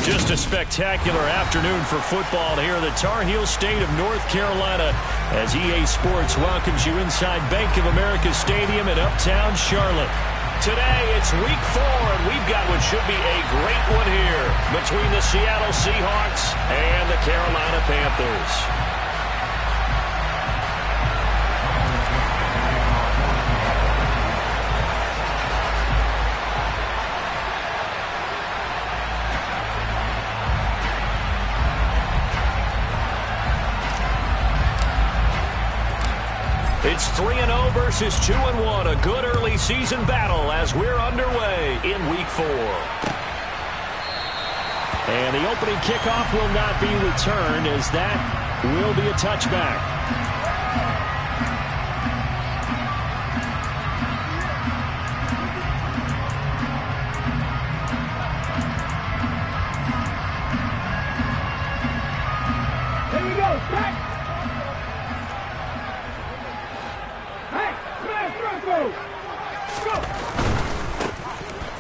Just a spectacular afternoon for football here in the Tar Heel state of North Carolina as EA Sports welcomes you inside Bank of America Stadium in Uptown Charlotte. Today, it's week 4, and we've got what should be a great one here between the Seattle Seahawks and the Carolina Panthers. It's 3-0 versus 2-1, a good early season battle as we're underway in week 4. And the opening kickoff will not be returned as that will be a touchback. There you go, back.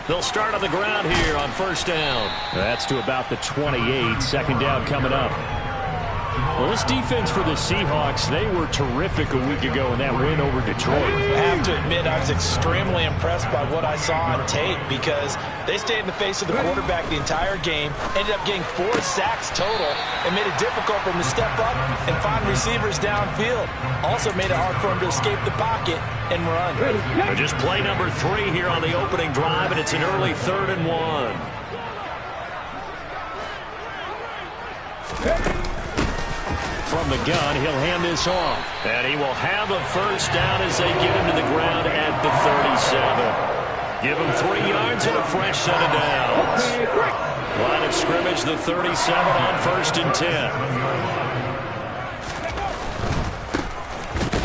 They'll start on the ground here on first down. That's to about the 28. Second down coming up. Well, this defense for the Seahawks, they were terrific a week ago in that win over Detroit. I have to admit, I was extremely impressed by what I saw on tape because they stayed in the face of the quarterback the entire game, ended up getting 4 sacks total, and made it difficult for him to step up and find receivers downfield. Also made it hard for him to escape the pocket and run. Just play number 3 here on the opening drive, and it's an early 3rd and 1. From the gun, he'll hand this off. And he will have a first down as they get him to the ground at the 37. Give him 3 yards and a fresh set of downs. Line of scrimmage, the 37 on first and 10.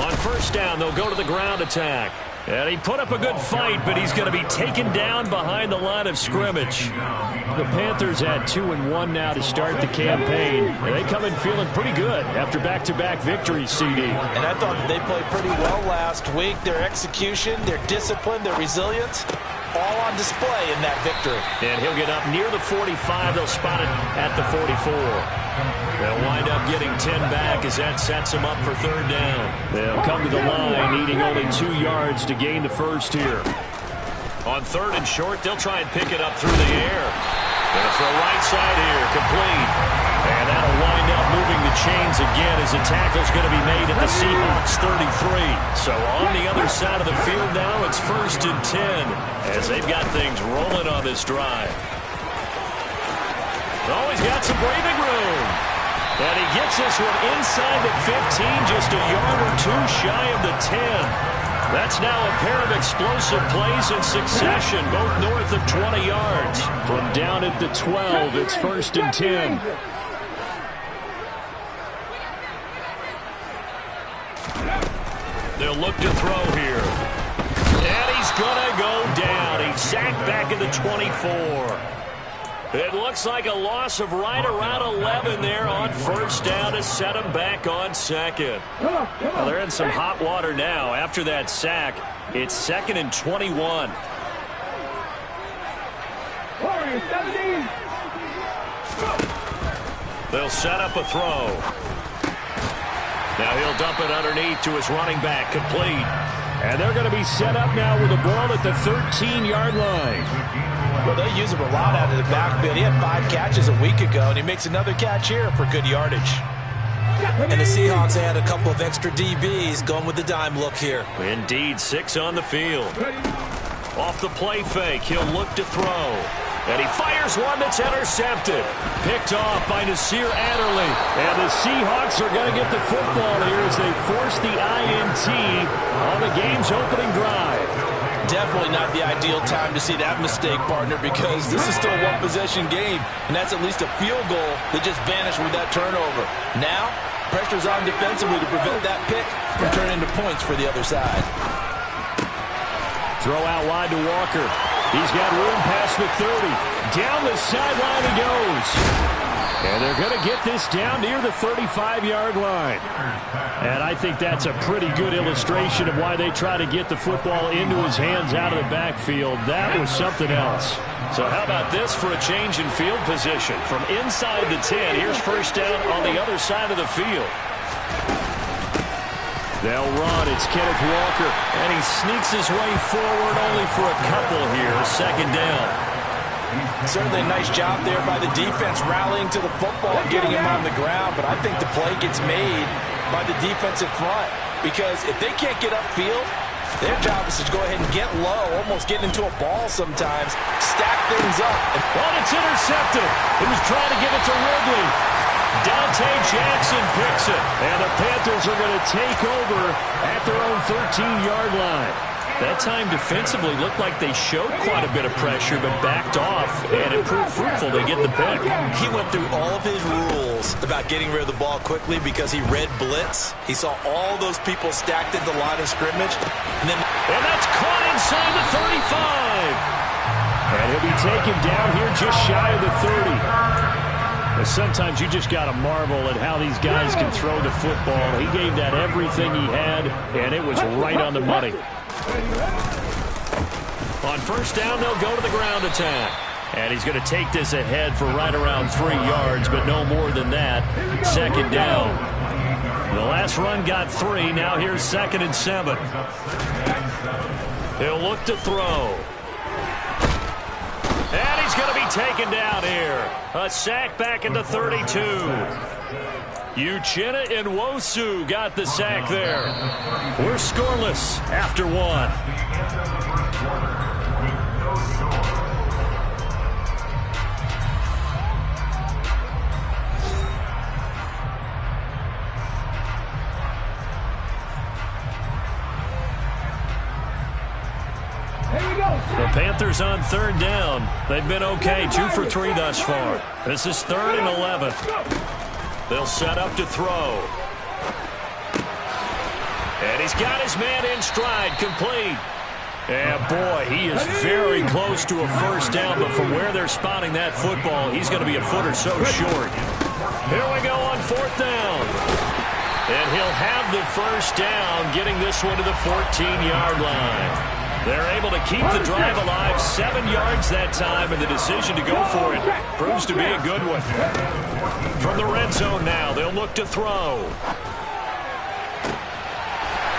On first down, they'll go to the ground attack. And he put up a good fight, but he's going to be taken down behind the line of scrimmage. The Panthers at 2-1 now to start the campaign. And they come in feeling pretty good after back-to-back victories, CD. And I thought that they played pretty well last week. Their execution, their discipline, their resilience, all on display in that victory. And he'll get up near the 45. They'll spot it at the 44. They'll wind up getting 10 back as that sets them up for 3rd down. They'll come to the line, needing only 2 yards to gain the first here. On 3rd and short, they'll try and pick it up through the air. Gonna throw right side here, complete. And that'll wind up moving the chains again as the tackle's going to be made at the Seahawks 33. So on the other side of the field now, it's 1st and 10 as they've got things rolling on this drive. Oh, he's got some breathing room. And he gets this one inside the 15, just a yard or 2 shy of the 10. That's now a pair of explosive plays in succession, both north of 20 yards. From down at the 12, it's 1st and 10. They'll look to throw here. And he's going to go down. He's sacked back at the 24. It looks like a loss of right around 11 there on first down to set him back on 2nd. Well, they're in some hot water now. After that sack, it's 2nd and 21. They'll set up a throw. Now he'll dump it underneath to his running back, complete. And they're going to be set up now with the ball at the 13-yard line. Well, they use him a lot out of the backfield. He had 5 catches a week ago, and he makes another catch here for good yardage. And the Seahawks had a couple of extra DBs going with the dime look here. Indeed, 6 on the field. Off the play fake, he'll look to throw. And he fires one that's intercepted. Picked off by Nasir Adderley. And the Seahawks are going to get the football here as they force the INT on the game's opening drive. Definitely not the ideal time to see that mistake, partner, because this is still a one-possession game, and that's at least a field goal that just vanished with that turnover. Now, pressure's on defensively to prevent that pick from turning into points for the other side. Throw out wide to Walker. He's got room past the 30. Down the sideline he goes. And they're going to get this down near the 35-yard line. And I think that's a pretty good illustration of why they try to get the football into his hands out of the backfield. That was something else. So how about this for a change in field position? From inside the 10, here's first down on the other side of the field. They'll run. It's Kenneth Walker, and he sneaks his way forward only for a couple here. Second down. Certainly a nice job there by the defense rallying to the football and getting him on the ground, but I think the play gets made by the defensive front because if they can't get upfield, their job is to go ahead and get low, almost get into a ball sometimes, stack things up. Well, it's intercepted. He was trying to give it to Ridley. Dante Jackson picks it, and the Panthers are going to take over at their own 13-yard line. That time defensively looked like they showed quite a bit of pressure but backed off, and it proved fruitful to get the pick. He went through all of his rules about getting rid of the ball quickly because he read blitz. He saw all those people stacked at the line of scrimmage. And that's caught inside the 35. And he'll be taken down here just shy of the 30. Sometimes you just got to marvel at how these guys can throw the football. He gave that everything he had, and it was right on the money. On first down, they'll go to the ground attack. And he's going to take this ahead for right around 3 yards, but no more than that. Second down. The last run got 3. Now here's 2nd and 7. He'll look to throw. And he's going to be taken down here. A sack back at the 32. Uchenna Nwosu got the sack there. We're scoreless after 1. The Panthers on third down. They've been okay, 2 for 3 thus far. This is 3rd and 11. They'll set up to throw. And he's got his man in stride, complete. And boy, he is very close to a first down, but from where they're spotting that football, he's going to be a foot or so short. Here we go on 4th down. And he'll have the first down, getting this one to the 14-yard line. They're able to keep the drive alive, 7 yards that time, and the decision to go for it proves to be a good one. From the red zone now, they'll look to throw.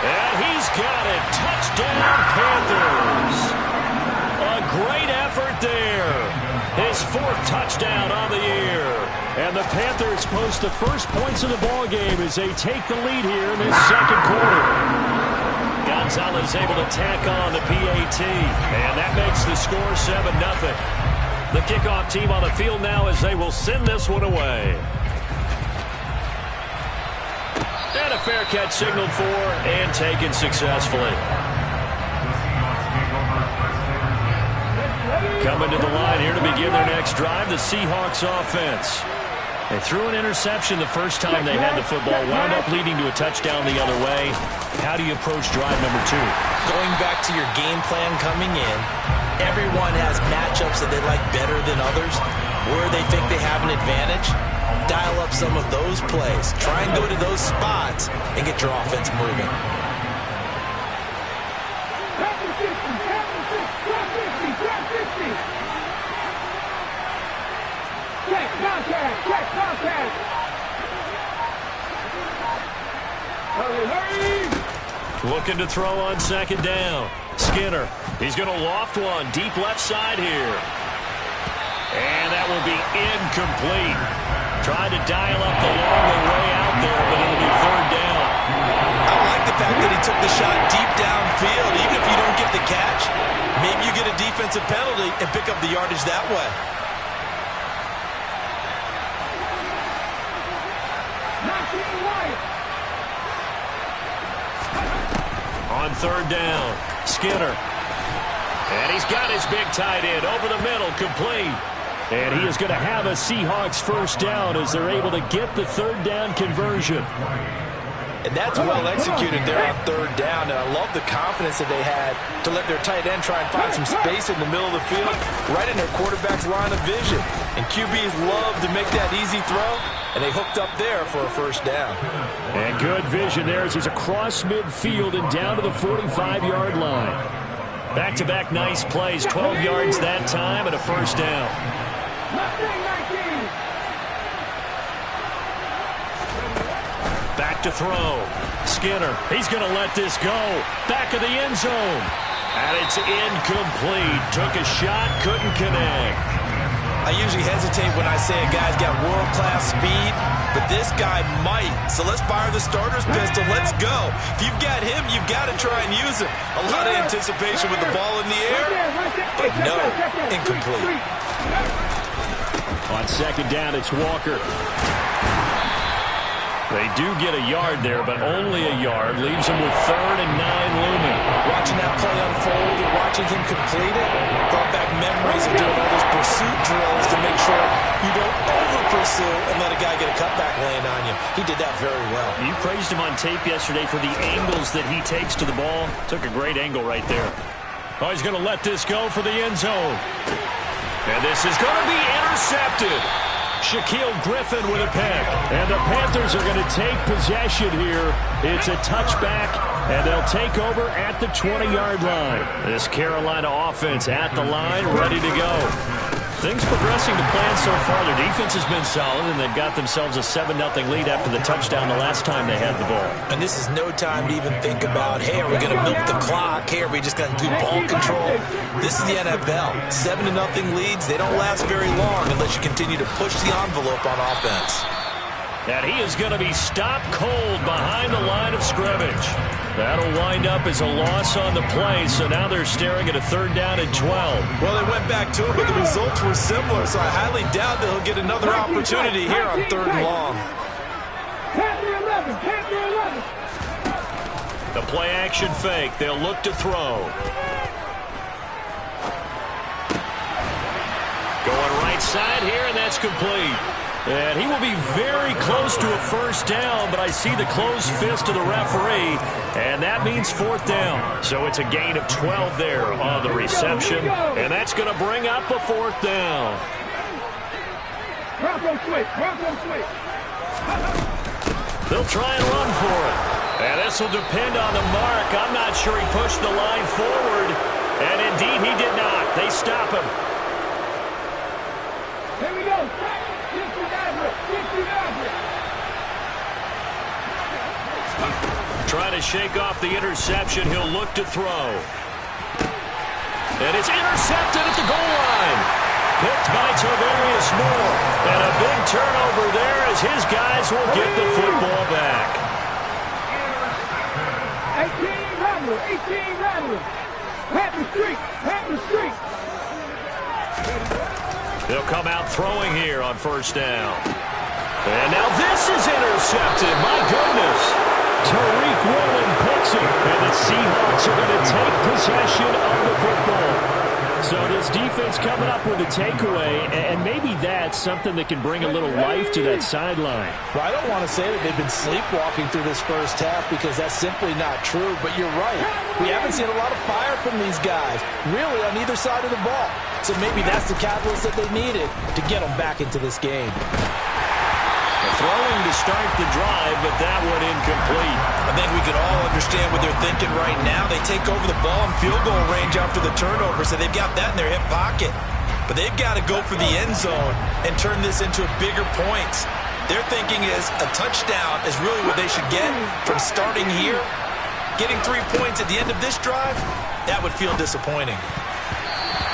And he's got it. Touchdown, Panthers. A great effort there. His 4th touchdown on the year. And the Panthers post the first points of the ballgame as they take the lead here in this second quarter. Gonzalez able to tack on the PAT, and that makes the score 7-0. The kickoff team on the field now as they will send this one away. And a fair catch signaled for and taken successfully. Coming to the line here to begin their next drive, the Seahawks offense. They threw an interception the first time they had the football, wound up leading to a touchdown the other way. How do you approach drive number 2? going back to your game plan coming in, everyone has matchups that they like better than others, where they think they have an advantage. Dial up some of those plays. Try and go to those spots and get your offense moving. Looking to throw on second down. Skinner. He's going to loft one deep left side here. And that will be incomplete. Tried to dial up the long way out there, but it'll be third down. I like the fact that he took the shot deep downfield. Even if you don't get the catch, maybe you get a defensive penalty and pick up the yardage that way. On third down, Skinner. And he's got his big tight end over the middle, complete. And he is going to have a Seahawks first down as they're able to get the third down conversion. And that's well executed there on third down. And I love the confidence that they had to let their tight end try and find some space in the middle of the field, right in their quarterback's line of vision. And QBs love to make that easy throw, and they hooked up there for a first down. And good vision there as he's across midfield and down to the 45-yard line. Back-to-back nice plays, 12 yards that time and a first down. Back to throw. Skinner, he's going to let this go. Back of the end zone. And it's incomplete. Took a shot, couldn't connect. I usually hesitate when I say a guy's got world-class speed, but this guy might. So let's fire the starter's pistol. Let's go. If you've got him, you've got to try and use him. A lot of anticipation with the ball in the air, but no, incomplete. On second down, it's Walker. They do get a yard there, but only a yard. Leaves them with 3rd and 9 looming. Watching that play unfold and watching him complete it brought back memories of doing all those pursuit drills to make sure you don't over-pursue and let a guy get a cutback laying on you. He did that very well. You praised him on tape yesterday for the angles that he takes to the ball. Took a great angle right there. Oh, he's going to let this go for the end zone. And this is going to be intercepted. Shaquille Griffin with a pick. And the Panthers are going to take possession here. It's a touchback, and they'll take over at the 20-yard line. This Carolina offense at the line, ready to go. Things progressing to plan so far. Their defense has been solid, and they've got themselves a 7-0 lead after the touchdown the last time they had the ball. And this is no time to even think about, hey, are we going to milk the clock? Hey, are we just going to do ball control? This is the NFL. 7-0 leads, they don't last very long unless you continue to push the envelope on offense. And he is going to be stopped cold behind the line of scrimmage. That'll wind up as a loss on the play, so now they're staring at a 3rd down and 12. Well, they went back to it, but the results were similar, so I highly doubt that he'll get another opportunity here on 3rd and long. Panther 11, Panther 11. The play action fake. They'll look to throw. Going right side here, and that's complete. And he will be very close to a first down, but I see the closed fist of the referee, and that means 4th down. So it's a gain of 12 there on the reception, and that's going to bring up a 4th down. They'll try and run for it. And this will depend on the mark. I'm not sure he pushed the line forward, and indeed he did not. They stop him. Here we go. Trying to shake off the interception. He'll look to throw. And it's intercepted at the goal line. Picked by Tavarius Moore. And a big turnover there as his guys will get the football back. 18 Rattler. Panther Street. Panther Street. They'll come out throwing here on 1st down. And now this is intercepted. My goodness. Tariq Woolen picks it. And the Seahawks are going to take possession of the football. So this defense coming up with a takeaway, and maybe that's something that can bring a little life to that sideline. Well, I don't want to say that they've been sleepwalking through this first half because that's simply not true, but you're right. We haven't seen a lot of fire from these guys, really, on either side of the ball. So maybe that's the catalyst that they needed to get them back into this game. Throwing to start the drive, but that one incomplete. I think we can all understand what they're thinking right now. They take over the ball in field goal range after the turnover, so they've got that in their hip pocket. But they've got to go for the end zone and turn this into bigger points. Their thinking is a touchdown is really what they should get from starting here. Getting 3 points at the end of this drive, that would feel disappointing.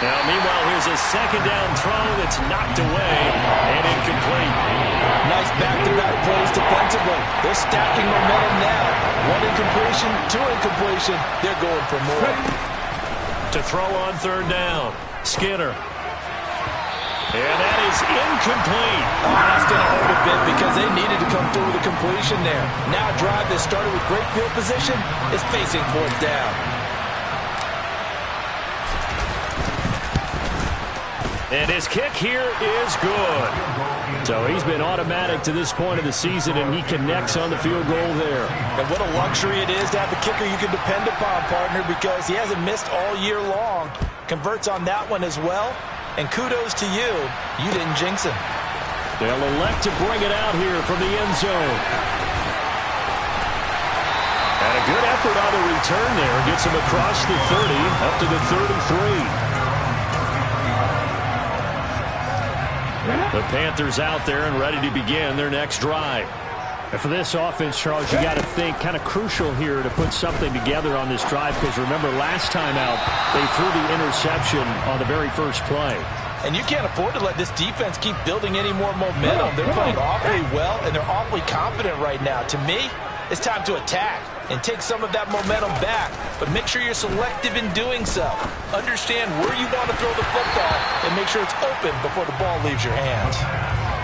Now, meanwhile, here's a 2nd down throw that's knocked away and incomplete. Nice back-to-back plays defensively. They're stacking momentum now. 1 incompletion, 2 incompletion. They're going for more. To throw on 3rd down, Skinner. And that is incomplete. Oh, that's going to hurt a bit because they needed to come through with a completion there. Now a drive that started with great field position is facing 4th down. And his kick here is good. So he's been automatic to this point of the season, and he connects on the field goal there. And what a luxury it is to have a kicker you can depend upon, partner, because he hasn't missed all year long. Converts on that one as well. And kudos to you. You didn't jinx him. They'll elect to bring it out here from the end zone. And a good effort on the return there. Gets him across the 30, up to the 33. The Panthers out there and ready to begin their next drive. And for this offense, Charles, you got to think kind of crucial here to put something together on this drive, because remember last time out they threw the interception on the very first play. And you can't afford to let this defense keep building any more momentum. They're playing awfully well, and they're awfully confident right now. To me, it's time to attack and take some of that momentum back, but make sure you're selective in doing so. Understand where you want to throw the football and make sure it's open before the ball leaves your hands.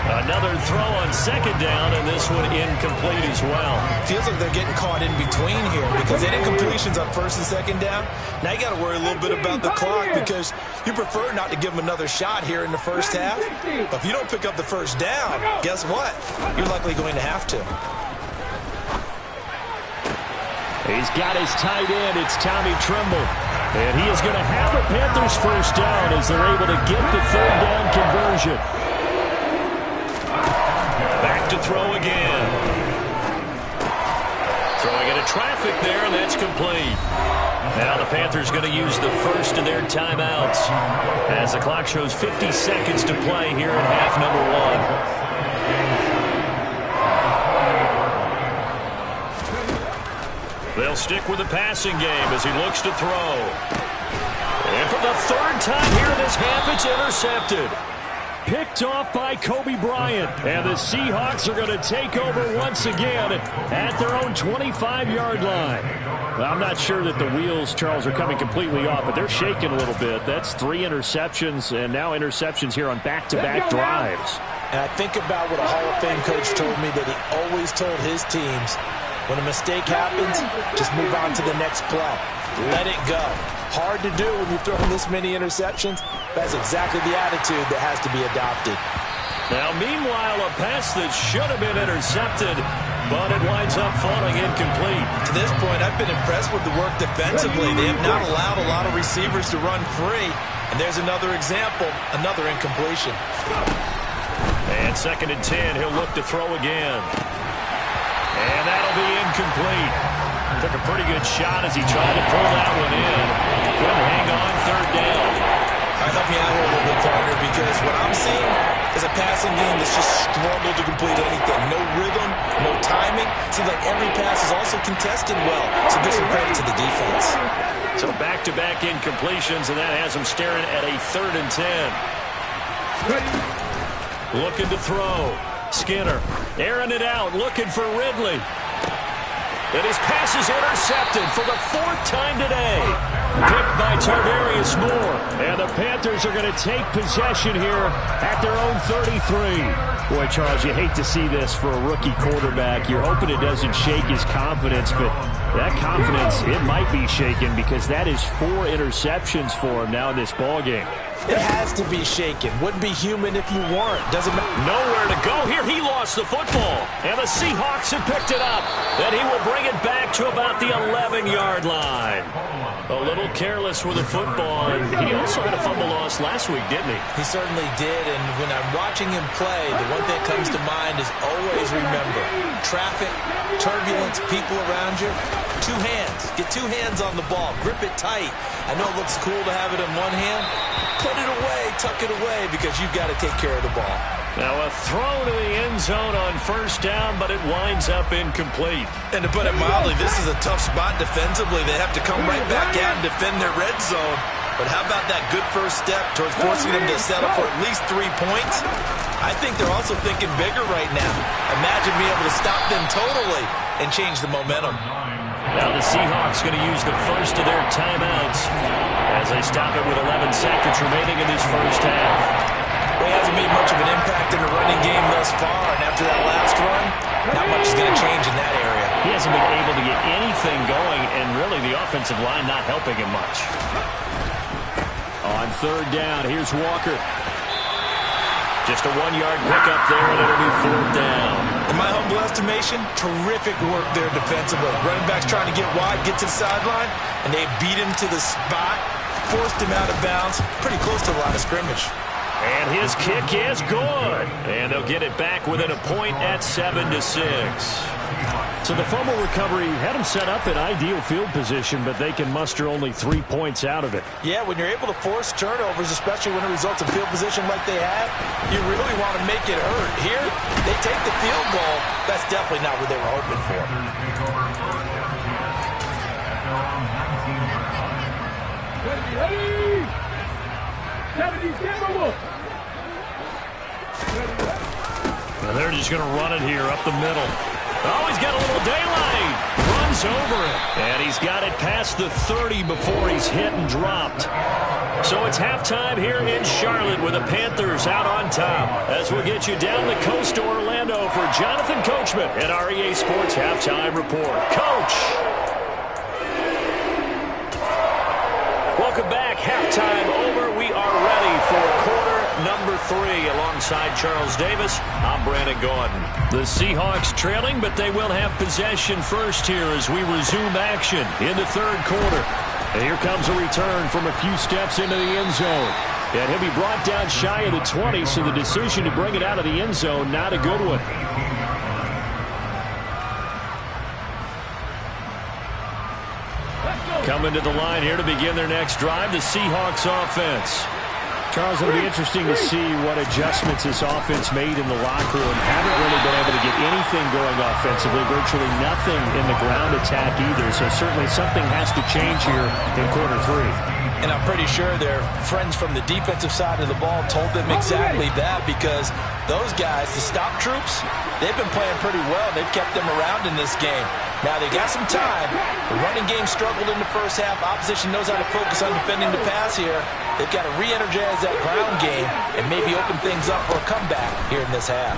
Another throw on second down, and this one incomplete as well. Feels like they're getting caught in between here because they did completions on first and second down. Now you got to worry a little bit about the clock because you prefer not to give them another shot here in the first half. But if you don't pick up the first down, guess what? You're likely going to have to. He's got his tight end. It's Tommy Tremble. And he is going to have the Panthers first down as they're able to get the third down conversion. Back to throw again. Throwing into traffic there, and that's complete. Now the Panthers going to use the first of their timeouts as the clock shows 50 seconds to play here in half number one. They'll stick with the passing game as he looks to throw. And for the third time here in this half, it's intercepted. Picked off by Kobe Bryant. And the Seahawks are going to take over once again at their own 25-yard line. Well, I'm not sure that the wheels, Charles, are coming completely off, but they're shaking a little bit. That's 3 interceptions, and now interceptions here on back-to-back drives. And I think about what a Hall of Fame coach told me that he always told his teams, when a mistake happens, just move on to the next play. Let it go. Hard to do when you're throwing this many interceptions. That's exactly the attitude that has to be adopted. Now, meanwhile, a pass that should have been intercepted, but it winds up falling incomplete. To this point, I've been impressed with the work defensively. They have not allowed a lot of receivers to run free. And there's another example, another incompletion. And 2nd and 10, he'll look to throw again. And that'll be incomplete. Took a pretty good shot as he tried to pull that one in. Couldn't hang on 3rd down. All right, help me out here a little bit, partner, because what I'm seeing is a passing game that's just struggled to complete anything. No rhythm, no timing. Seems like every pass is also contested well. So give some credit to the defense. So back-to-back incompletions, and that has him staring at a 3rd and 10. Looking to throw. Skinner airing it out, looking for Ridley. And his pass is intercepted for the 4th time today. Picked by Tarvarius Moore. And the Panthers are going to take possession here at their own 33. Boy, Charles, you hate to see this for a rookie quarterback. You're hoping it doesn't shake his confidence, but that confidence, it might be shaken because that is 4 interceptions for him now in this ballgame. It has to be shaken. Wouldn't be human if you weren't. Doesn't matter. Nowhere to go here. He lost the football. And the Seahawks have picked it up. Then he will bring it back to about the 11-yard line. A little careless with the football. And he also had a fumble loss last week, didn't he? He certainly did. And when I'm watching him play, the one thing that comes to mind is always remember, traffic, turbulence, people around you, 2 hands. Get 2 hands on the ball. Grip it tight. I know it looks cool to have it in one hand. Put it away, tuck it away, because you've got to take care of the ball. Now a throw to the end zone on 1st down, but it winds up incomplete. And to put it mildly, this is a tough spot defensively. They have to come right back out and defend their red zone. But how about that good first step towards forcing them to settle for at least 3 points? I think they're also thinking bigger right now. Imagine being able to stop them totally and change the momentum. Now the Seahawks going to use the first of their timeouts as they stop it with 11 seconds remaining in this first half. Well, he hasn't made much of an impact in the running game thus far, and after that last run, not much is going to change in that area. He hasn't been able to get anything going, and really the offensive line not helping him much. On 3rd down, here's Walker. Just a 1-yard pickup there, and it'll be 4th down. In my humble estimation, terrific work there defensively. Running backs trying to get wide, get to the sideline, and they beat him to the spot, forced him out of bounds, pretty close to the line of scrimmage. And his kick is good. And they'll get it back within a point at 7-6. So the fumble recovery had them set up in ideal field position, but they can muster only 3 points out of it. Yeah, when you're able to force turnovers, especially when it results in field position like they have, you really want to make it hurt. Here, they take the field goal. That's definitely not what they were hoping for. And they're just going to run it here up the middle. Oh, he's got a little daylight. Runs over it. And he's got it past the 30 before he's hit and dropped. So it's halftime here in Charlotte with the Panthers out on top. As we'll get you down the coast to Orlando for Jonathan Coachman at our EA Sports Halftime Report. Coach! Welcome back. Halftime over. We are ready for quarter number 3 alongside Charles Davis. I'm Brandon Gordon. The Seahawks trailing, but they will have possession first here as we resume action in the third quarter. And here comes a return from a few steps into the end zone. And he'll be brought down shy of the 20, so the decision to bring it out of the end zone, not a good one. Coming to the line here to begin their next drive, the Seahawks offense. Charles, it'll be interesting to see what adjustments this offense made in the locker room. Haven't really been able to get anything going offensively, virtually nothing in the ground attack either. So certainly something has to change here in quarter 3. And I'm pretty sure their friends from the defensive side of the ball told them exactly that, because those guys, the stop troops, they've been playing pretty well. They've kept them around in this game. Now, they got some time. The running game struggled in the first half. Opposition knows how to focus on defending the pass here. They've got to re-energize that ground game and maybe open things up for a comeback here in this half.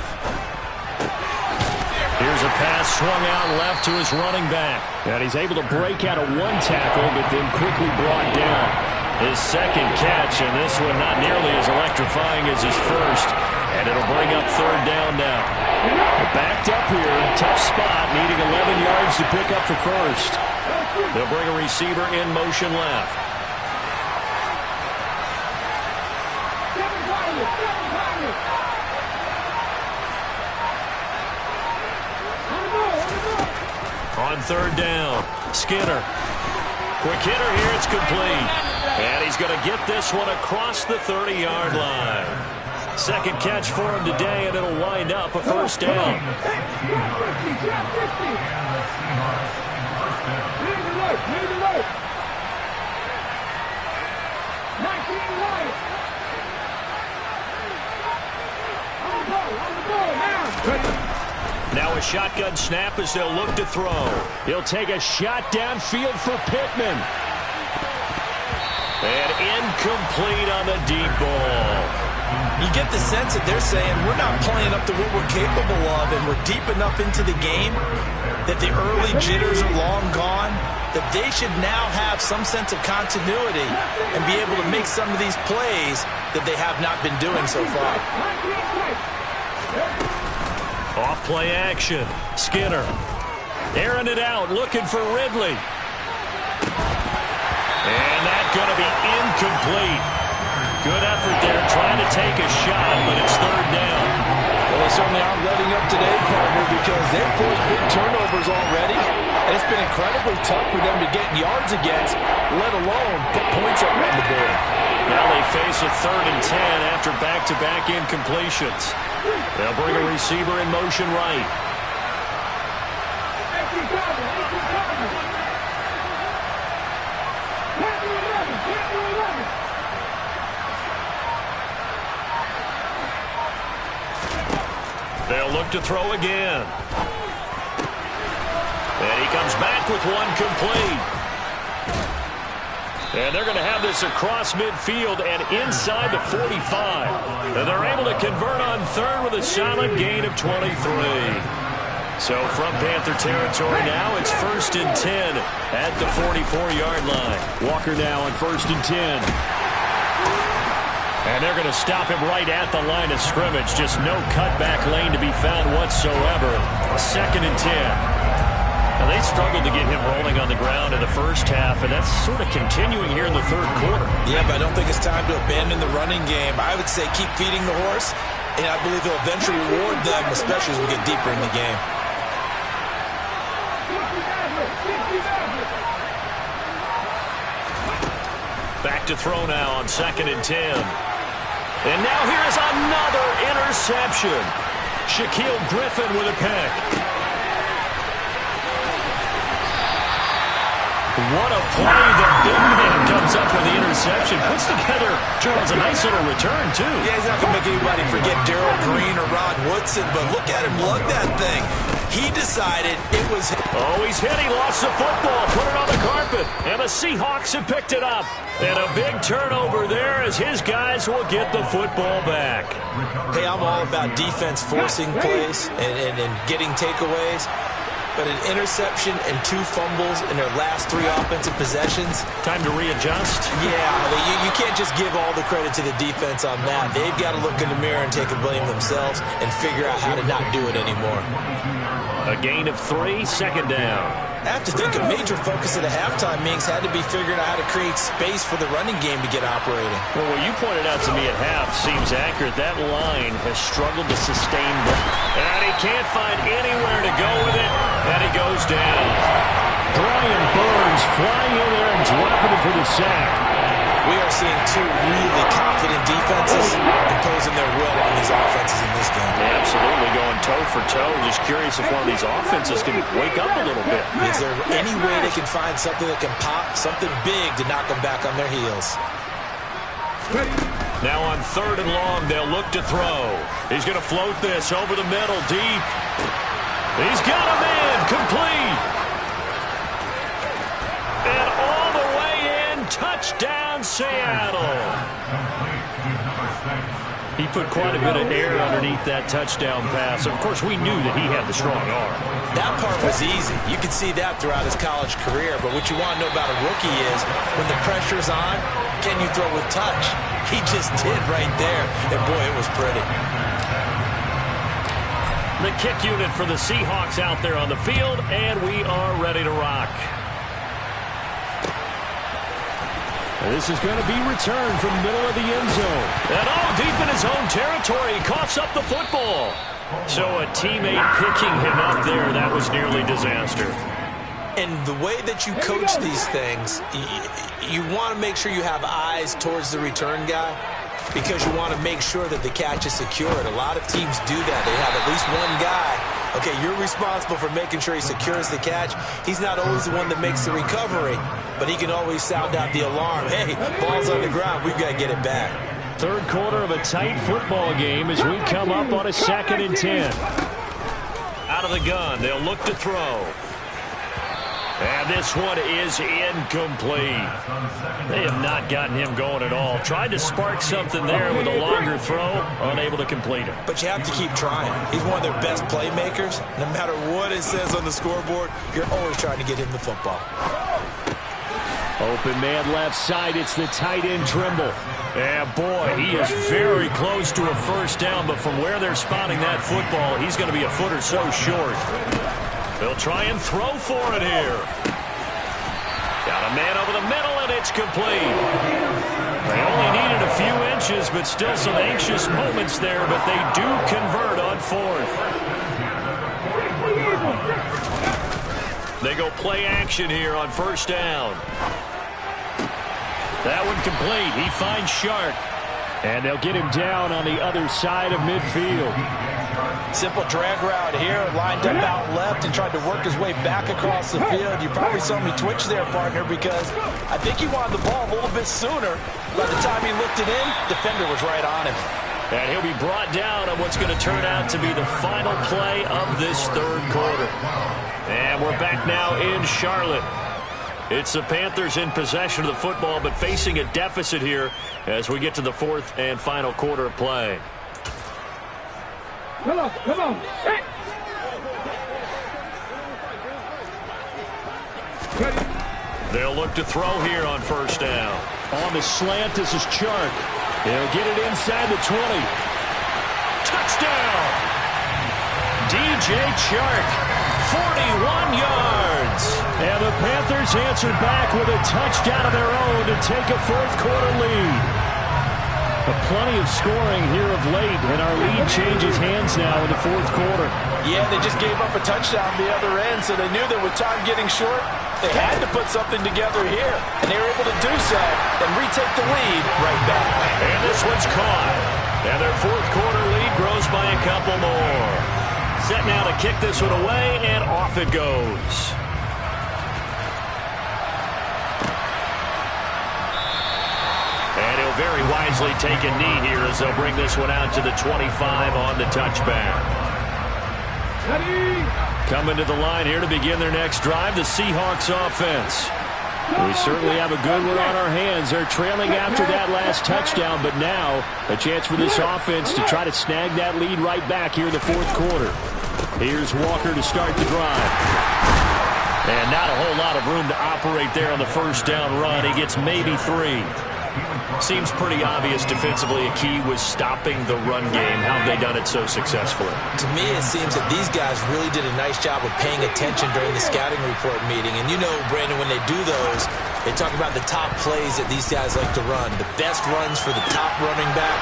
Here's a pass swung out left to his running back. And he's able to break out of one tackle, but then quickly brought down. His second catch, and this one not nearly as electrifying as his first. And it'll bring up third down now. Backed up here, tough spot, needing 11 yards to pick up the first. They'll bring a receiver in motion left. On third down, Skinner. Quick hitter here, it's complete. And he's going to get this one across the 30-yard line. Second catch for him today, and it'll wind up a first down. Now a shotgun snap as they'll look to throw. He'll take a shot downfield for Pittman. And incomplete on the deep ball. You get the sense that they're saying we're not playing up to what we're capable of, and we're deep enough into the game that the early jitters are long gone, that they should now have some sense of continuity and be able to make some of these plays that they have not been doing so far. Off play action. Skinner airing it out, looking for Ridley. And that's going to be incomplete. Good effort there, trying to take a shot, but it's third down. Well, they certainly aren't letting up today, partner, because they've forced big turnovers already, and it's been incredibly tough for them to get yards against, let alone put points up on the board. Now they face a 3rd and 10 after back-to-back incompletions. They'll bring a receiver in motion right. They'll look to throw again. And he comes back with one complete. And they're going to have this across midfield and inside the 45. And they're able to convert on third with a solid gain of 23. So from Panther territory now, it's 1st and 10 at the 44-yard line. Walker now on 1st and 10. And they're going to stop him right at the line of scrimmage. Just no cutback lane to be found whatsoever. 2nd and 10. Now, they struggled to get him rolling on the ground in the first half, and that's sort of continuing here in the third quarter. Yeah, but I don't think it's time to abandon the running game. I would say keep feeding the horse, and I believe he'll eventually reward them, especially as we get deeper in the game. Back to throw now on 2nd and 10. And now here's another interception. Shaquille Griffin with a pick. What a play. The big man comes up with the interception. Puts together, Charles, a nice little return, too. Yeah, he's not going to make anybody forget Darrell Green or Rod Woodson, but look at him lug that thing. He decided it was... Oh, he's hit. He lost the football. Put it on the carpet. And the Seahawks have picked it up. And a big turnover there as his guys will get the football back. Hey, I'm all about defense forcing plays and getting takeaways. But an interception and 2 fumbles in their last 3 offensive possessions. Time to readjust? Yeah, you can't just give all the credit to the defense on that. They've got to look in the mirror and take a blame themselves and figure out how to not do it anymore. A gain of 3, 2nd down. I have to think a major focus at a halftime means had to be figuring out how to create space for the running game to get operating. Well, what you pointed out to me at half seems accurate. That line has struggled to sustain them. And he can't find anywhere to go with it. And he goes down. Brian Burns flying in there and dropping it for the sack. We are seeing 2 really confident defenses imposing their will on these offenses in this game. Absolutely going toe for toe. Just curious if one of these offenses can wake up a little bit. Is there any way they can find something that can pop, something big to knock them back on their heels? Now on 3rd and long, they'll look to throw. He's going to float this over the middle, deep. He's got a man, complete. And all the way in, touchdown Seattle. He put quite a bit of air underneath that touchdown pass. Of course, we knew that he had the strong arm. That part was easy. You could see that throughout his college career. But what you want to know about a rookie is when the pressure's on, can you throw with touch? He just did right there. And, boy, it was pretty. The kick unit for the Seahawks out there on the field, and we are ready to rock. This is going to be returned from the middle of the end zone. And deep in his own territory, he coughs up the football. So a teammate picking him up there, that was nearly disaster. And the way that you coach these things, you want to make sure you have eyes towards the return guy because you want to make sure that the catch is secured. A lot of teams do that. They have at least one guy. Okay, you're responsible for making sure he secures the catch. He's not always the one that makes the recovery, but he can always sound out the alarm. Hey, ball's on the ground. We've got to get it back. Third quarter of a tight football game as we come up on a 2nd and 10. Out of the gun, they'll look to throw. And this one is incomplete. They have not gotten him going at all. Tried to spark something there with a longer throw, unable to complete it. But you have to keep trying. He's one of their best playmakers. No matter what it says on the scoreboard, you're always trying to get him the football. Open man left side. It's the tight end Trimble. And boy, he is very close to a first down, but from where they're spotting that football, he's going to be a foot or so short. They'll try and throw for it here. Got a man over the middle, and it's complete. They only needed a few inches, but still some anxious moments there, but they do convert on 4th. They go play action here on 1st down. That one complete. He finds Shark. And they'll get him down on the other side of midfield. Simple drag route here, lined up out left and tried to work his way back across the field. You probably saw me twitch there, partner, because I think he wanted the ball a little bit sooner. By the time he looked it in, defender was right on him. And he'll be brought down on what's going to turn out to be the final play of this third quarter. And we're back now in Charlotte. It's the Panthers in possession of the football, but facing a deficit here as we get to the 4th and final quarter of play. Come on, come on. Hey. They'll look to throw here on 1st down. On the slant, this is Chark. He'll get it inside the 20. Touchdown! DJ Chark, 41 yards. And the Panthers answered back with a touchdown of their own to take a fourth-quarter lead. Plenty of scoring here of late, and our lead changes hands now in the fourth quarter. Yeah, they just gave up a touchdown the other end, so they knew that with time getting short, they had to put something together here, and they were able to do so and retake the lead right back. And this one's caught. And their fourth-quarter lead grows by a couple more. Set now to kick this one away, and off it goes. And he'll very wisely take a knee here as they'll bring this one out to the 25 on the touchback. Coming to the line here to begin their next drive, the Seahawks offense. We certainly have a good one on our hands. They're trailing after that last touchdown, but now a chance for this offense to try to snag that lead right back here in the fourth quarter. Here's Walker to start the drive. And not a whole lot of room to operate there on the first down run. He gets maybe 3. Seems pretty obvious defensively a key was stopping the run game. How have they done it so successfully? To me, it seems that these guys really did a nice job of paying attention during the scouting report meeting. And you know, Brandon, when they do those, they talk about the top plays that these guys like to run. The best runs for the top running back,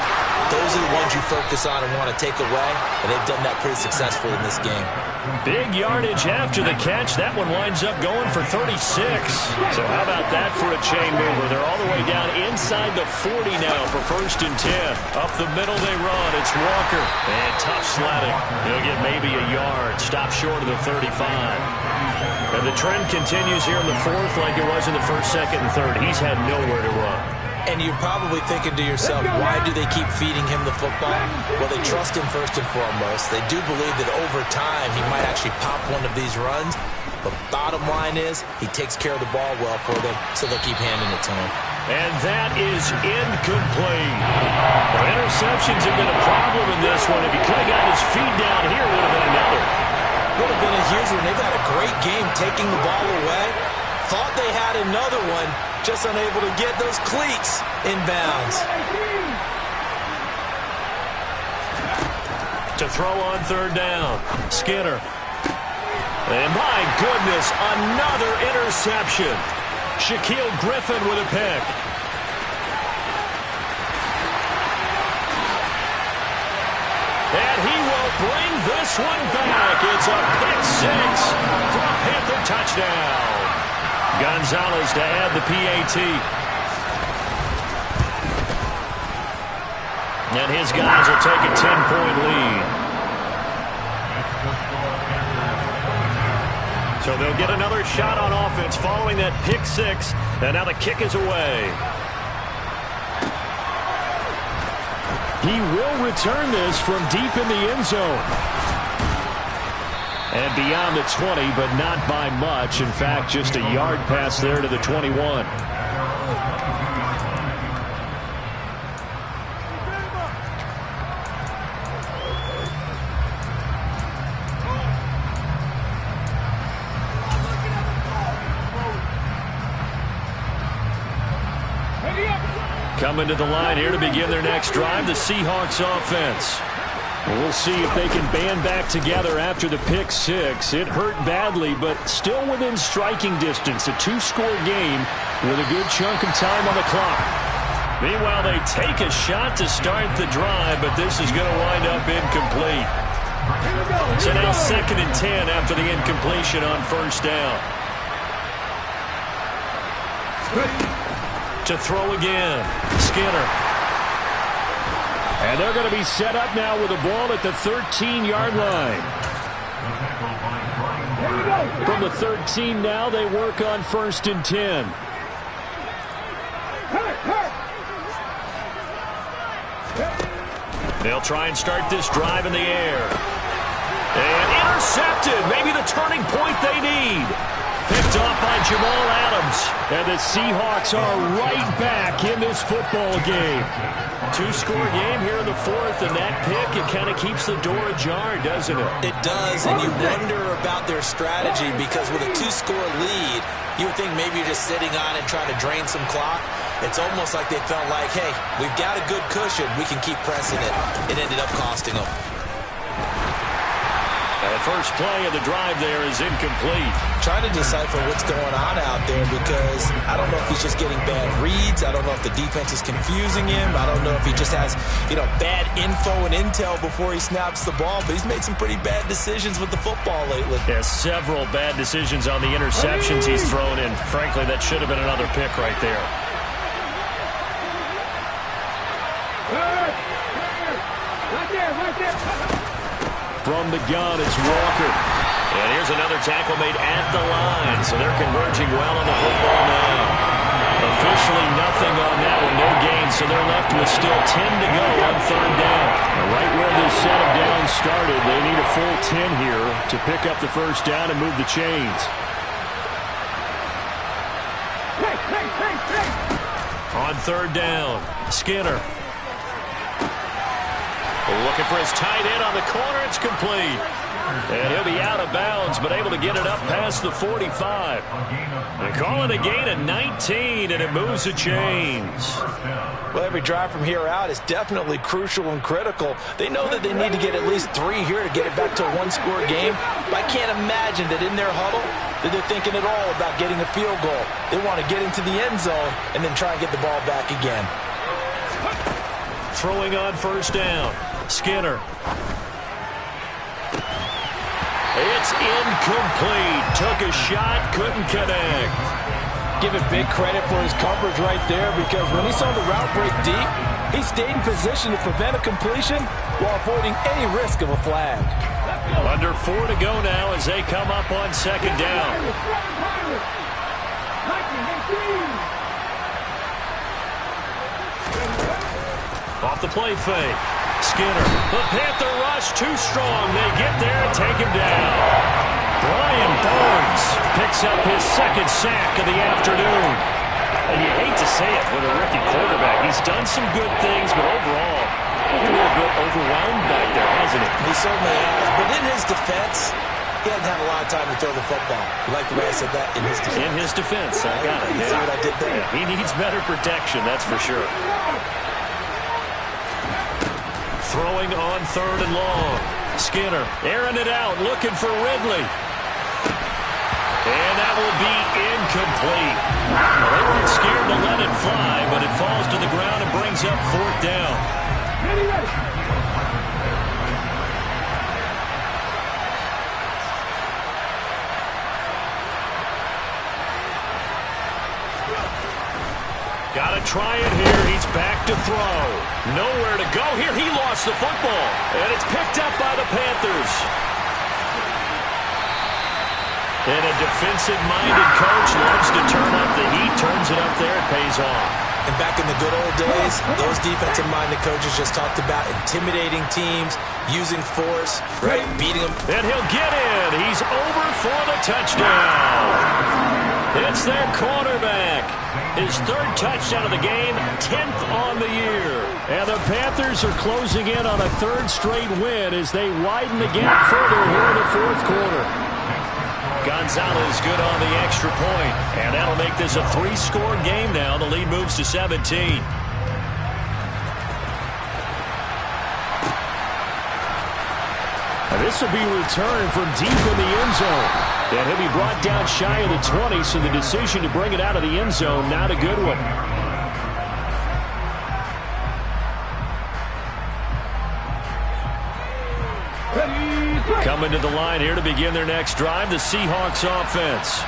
those are the ones you focus on and want to take away. And they've done that pretty successfully in this game. Big yardage after the catch. That one winds up going for 36. So how about that for a chain mover? They're all the way down inside the 40 now for 1st and 10. Up the middle they run. It's Walker. And tough sledding. He'll get maybe a yard. Stop short of the 35. And the trend continues here in the fourth like it was in the first, second, and third. He's had nowhere to run. And you're probably thinking to yourself, why do they keep feeding him the football? Well, they trust him first and foremost. They do believe that over time he might actually pop one of these runs. But bottom line is he takes care of the ball well for them, so they'll keep handing it to him. And that is incomplete. Well, interceptions have been a problem in this one. If he could have gotten his feet down here, it would have been another. Would have been a huge one. They've had a great game taking the ball away. Thought they had another one, just unable to get those cleats in bounds. To throw on third down, Skinner. And my goodness, another interception. Shaquille Griffin with a pick. And he will bring this one back. It's a pick 6 for a Panther touchdown. Gonzalez to add the PAT. And his guys will take a 10-point lead. So they'll get another shot on offense following that pick 6. And now the kick is away. He will return this from deep in the end zone. And beyond the 20, but not by much. In fact, just a yard pass there to the 21. Coming to the line here to begin their next drive, the Seahawks offense. We'll see if they can band back together after the pick 6. It hurt badly, but still within striking distance. A 2-score game with a good chunk of time on the clock. Meanwhile, they take a shot to start the drive, but this is going to wind up incomplete. So now 2nd and 10 after the incompletion on first down. To throw again, Skinner. And they're going to be set up now with the ball at the 13-yard line. From the 13 now, they work on 1st and 10. They'll try and start this drive in the air. And intercepted. Maybe the turning point they need. Picked off by Jamal Adams. And the Seahawks are right back in this football game. 2-score game here in the fourth, and that pick, it kind of keeps the door ajar, doesn't it? It does, and you wonder about their strategy because with a 2-score lead, you would think maybe you're just sitting on it trying to drain some clock. It's almost like they felt like, hey, we've got a good cushion. We can keep pressing it. It ended up costing them. The first play of the drive there is incomplete. Trying to decipher what's going on out there because I don't know if he's just getting bad reads. I don't know if the defense is confusing him. I don't know if he just has, bad info and intel before he snaps the ball. But he's made some pretty bad decisions with the football lately. Yeah, several bad decisions on the interceptions he's thrown in. Frankly, that should have been another pick right there. Right there. From the gun, it's Walker. And here's another tackle made at the line. So they're converging well on the football now. Officially nothing on that one, no gain. So they're left with still 10 to go on third down. Now, right where this set of downs started, they need a full 10 here to pick up the first down and move the chains. On third down, Skinner. Looking for his tight end on the corner. It's complete. And he'll be out of bounds, but able to get it up past the 45. They call it a gain of 19, and it moves the chains. Well, every drive from here out is definitely crucial and critical. They know that they need to get at least 3 here to get it back to a one-score game. But I can't imagine that in their huddle that they're thinking at all about getting a field goal. They want to get into the end zone and then try and get the ball back again. Throwing on first down. Skinner. It's incomplete. Took a shot, couldn't connect. Give it big credit for his coverage right there because when he saw the route break deep, he stayed in position to prevent a completion while avoiding any risk of a flag. Under 4 to go now as they come up on second down. Off the play fake. Skinner. The Panther rush too strong. They get there and take him down. Brian Burns picks up his second sack of the afternoon. And you hate to say it with a rookie quarterback. He's done some good things, but overall, a little bit overwhelmed back there, hasn't he? He certainly has. But in his defense, he hasn't had a lot of time to throw the football. You like the way I said that? In his defense. In his defense. I got it. You see what I did there? Yeah, he needs better protection, that's for sure. Throwing on third and long. Skinner airing it out, looking for Ridley. And that will be incomplete. They weren't scared to let it fly, but it falls to the ground and brings up fourth down. Got to try it here. He's back to throw. Nowhere to go here. He lost the football. And it's picked up by the Panthers. And a defensive-minded coach loves to turn up the heat. Turns it up there. It pays off. And back in the good old days, those defensive-minded coaches just talked about intimidating teams, using force, right? Beating them. And he'll get in. He's over for the touchdown. It's their quarterback. His third touchdown of the game, 10th on the year. And the Panthers are closing in on a third straight win as they widen the gap further here in the fourth quarter. Gonzalez good on the extra point. And that'll make this a 3-score game now. The lead moves to 17. And this will be returned from deep in the end zone. And he'll be brought down shy of the 20, so the decision to bring it out of the end zone, not a good one. Coming to the line here to begin their next drive, the Seahawks offense.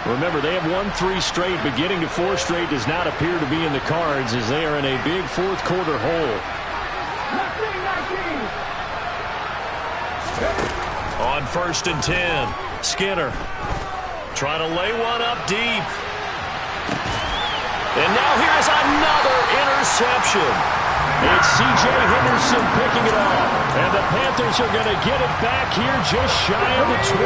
Remember, they have won 3 straight, but getting to 4 straight does not appear to be in the cards as they are in a big fourth quarter hole. On first and 10, Skinner trying to lay one up deep. And now here's another interception. It's C.J. Henderson picking it off. And the Panthers are going to get it back here just shy of the 20.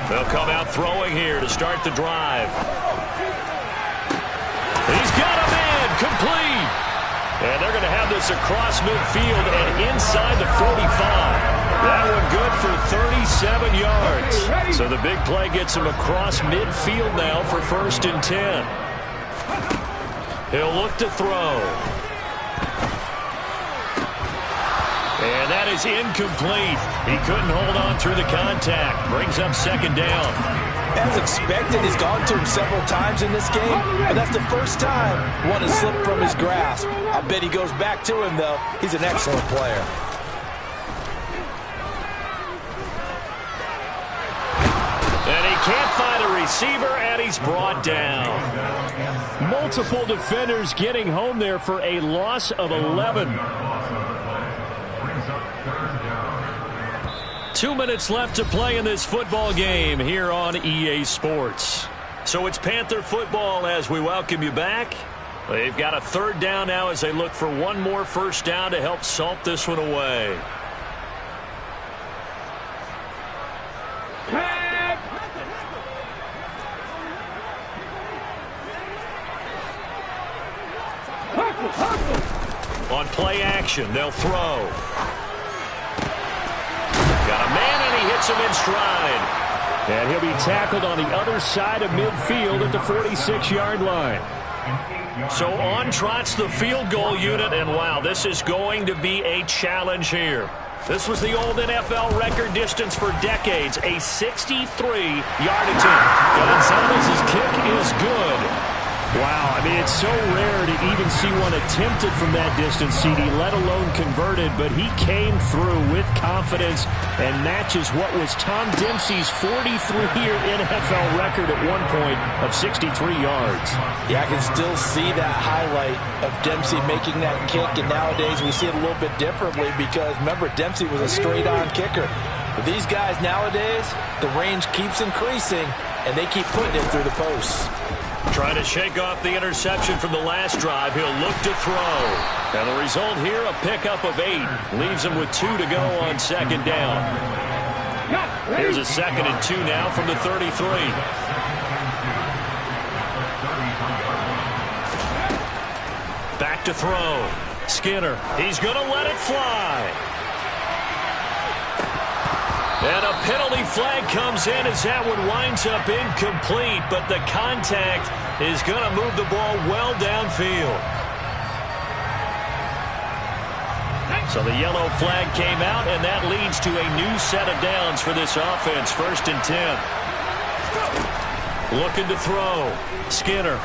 They'll come out throwing here to start the drive. He's got a man, complete. And they're going to have this across midfield and inside the 45. That one good for 37 yards. So the big play gets him across midfield now for 1st and 10. He'll look to throw. And that is incomplete. He couldn't hold on through the contact. Brings up 2nd down. As expected, he's gone to him several times in this game, but that's the first time one has slipped from his grasp. I bet he goes back to him, though. He's an excellent player. And he can't find a receiver, and he's brought down. Multiple defenders getting home there for a loss of 11. 2 minutes left to play in this football game here on EA Sports. So it's Panther football as we welcome you back. They've got a 3rd down now as they look for one more 1st down to help salt this one away. On play action, they'll throw. Got a man, and he hits him in stride. And he'll be tackled on the other side of midfield at the 46-yard line. So on trots the field goal unit, and wow, this is going to be a challenge here. This was the old NFL record distance for decades, a 63-yard attempt. Gonzalez's kick is good. Wow, I mean, it's so rare to even see one attempted from that distance, CD, let alone converted, but he came through with confidence and matches what was Tom Dempsey's 43-year NFL record at one point of 63 yards. Yeah, I can still see that highlight of Dempsey making that kick, and nowadays we see it a little bit differently because, remember, Dempsey was a straight-on kicker. But these guys nowadays, the range keeps increasing, and they keep putting it through the posts. Trying to shake off the interception from the last drive. He'll look to throw. And the result here, a pickup of 8. Leaves him with 2 to go on 2nd down. Here's a 2nd and 2 now from the 33. Back to throw. Skinner. He's going to let it fly. And a penalty flag comes in as that one winds up incomplete, but the contact is going to move the ball well downfield. So the yellow flag came out, and that leads to a new set of downs for this offense. 1st and 10. Looking to throw. Skinner.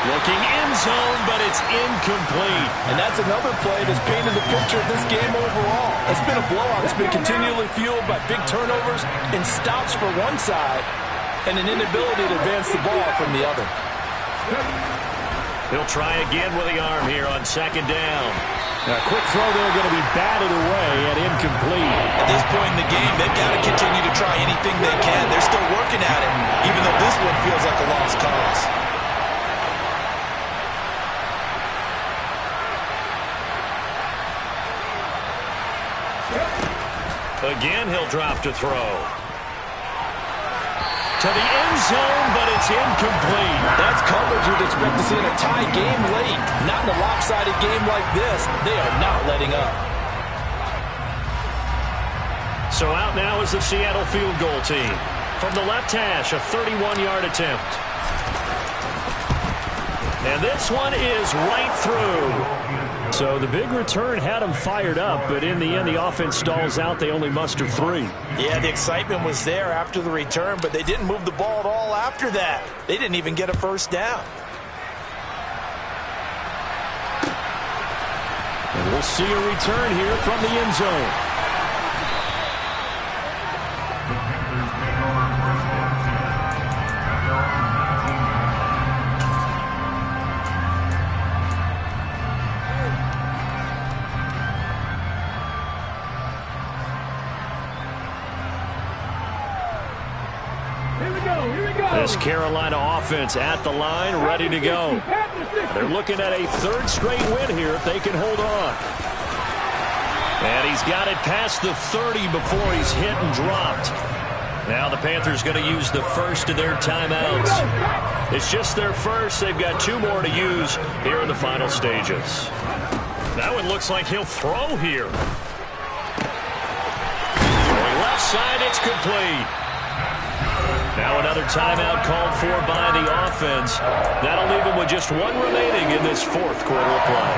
Looking end zone, but it's incomplete. And that's another play that's painted the picture of this game overall. It's been a blowout. It's been continually fueled by big turnovers and stops for one side and an inability to advance the ball from the other. He'll try again with the arm here on 2nd down. A quick throw there going to be batted away and incomplete. At this point in the game, they've got to continue to try anything they can. They're still working at it, even though this one feels like a lost cause. Again, he'll drop to throw. To the end zone, but it's incomplete. That's coverage you'd expect to see in a tie game late. Not in a lopsided game like this. They are not letting up. So out now is the Seattle field goal team. From the left hash, a 31-yard attempt. And this one is right through. So the big return had them fired up, but in the end, the offense stalls out. They only muster 3. Yeah, the excitement was there after the return, but they didn't move the ball at all after that. They didn't even get a 1st down. And we'll see a return here from the end zone. This Carolina offense at the line, ready to go. They're looking at a 3rd straight win here if they can hold on. And he's got it past the 30 before he's hit and dropped. Now the Panthers going to use the first of their timeouts. It's just their first. They've got 2 more to use here in the final stages. That one looks like he'll throw here. Left side, it's complete. Now another timeout called for by the offense. That'll leave him with just one remaining in this fourth quarter of play.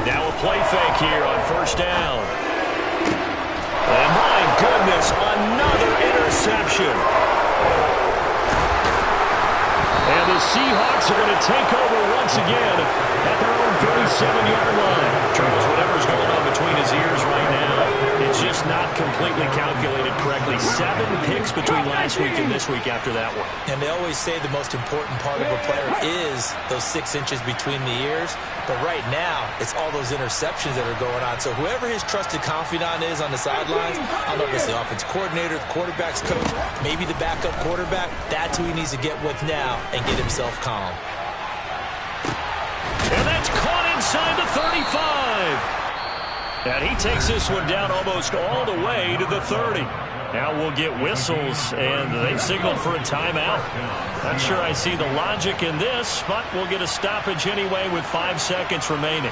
Now a play fake here on first down. And my goodness, another interception. And the Seahawks are going to take over once again at their own 37-yard line. Charles, whatever's going on between his ears right now, it's just not completely calculated correctly. 7 picks between last week and this week after that one. And they always say the most important part of a player is those 6 inches between the ears. But right now, it's all those interceptions that are going on. So whoever his trusted confidant is on the sidelines, I don't know if it's the offense coordinator, the quarterback's coach, maybe the backup quarterback, that's who he needs to get with now and get himself calm. And that's caught inside the 35. And he takes this one down almost all the way to the 30. Now we'll get whistles, and they've signaled for a timeout. Not sure I see the logic in this, but we'll get a stoppage anyway with 5 seconds remaining.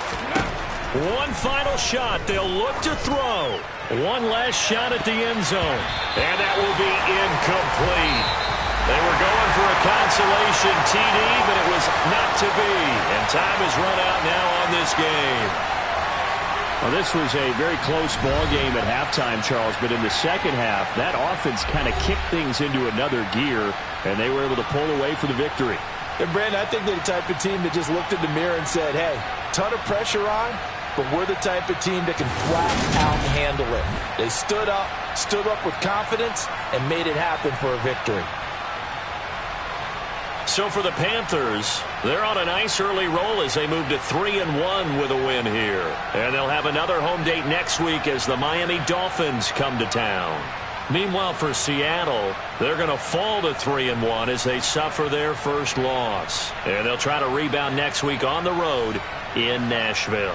One final shot. They'll look to throw. One last shot at the end zone. And that will be incomplete. They were going for a consolation TD, but it was not to be. And time is run out now on this game. Well, this was a very close ball game at halftime, Charles, but in the second half, that offense kind of kicked things into another gear, and they were able to pull away for the victory. And, Brandon, I think they're the type of team that just looked in the mirror and said, hey, ton of pressure on, but we're the type of team that can flat out handle it. They stood up with confidence, and made it happen for a victory. So for the Panthers, they're on a nice early roll as they move to 3-1 with a win here. And they'll have another home date next week as the Miami Dolphins come to town. Meanwhile, for Seattle, they're going to fall to 3-1 as they suffer their first loss. And they'll try to rebound next week on the road in Nashville.